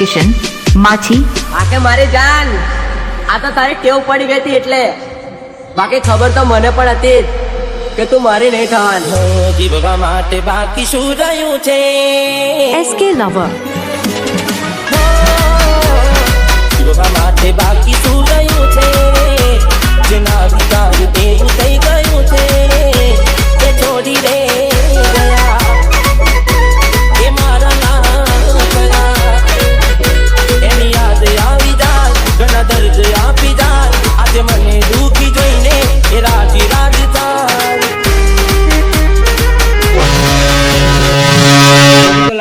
કિશન માછી આકે મારી જાન આ તો તારી ટેવ પડી ગઈ હતી એટલે બાકી ખબર તો મને પણ હતી કે તું મારી નહીં થવાની જીવવા માટે બાકી શું રહ્યું છે SK લવર જીવવા માટે બાકી શું રહ્યું છે જેના વિચારું એવું થઈ ગયું છે એ છોડી રે ગયા એ મારા ના થયા એની યાદ આવી જાય ઘણા દર્દ આપી જાય આજે મને દુખી જોઈને એ રાજી રાજ થાય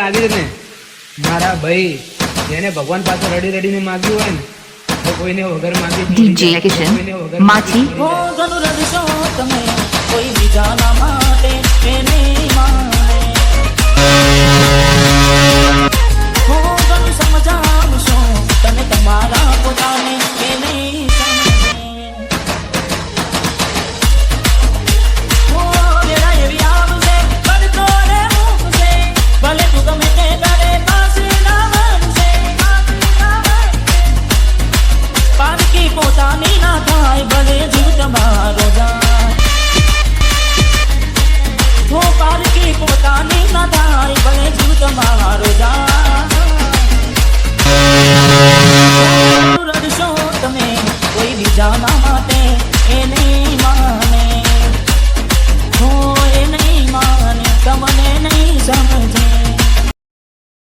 લાગે ને મારા ભાઈ જેને ભગવાન પાસે રડી રડીને માગ્યું હોય ને તો કોઈને વગર માગી DJ કિશન માછી ઘણું રડશો તમે કોઈ બીજાના માટે એને માને ઘણું સમજાવશો તમે તમારા પોતાને એને ભલે તું ગમે તે તારે પાસે ના બનશે પારકી પોતાની ના થાય ભલે જીવ તમારો જાય હો પારકી પોતાની ના થાય ભલે જીવ તમારો જાય રડશો તમે કોઈ બીજાના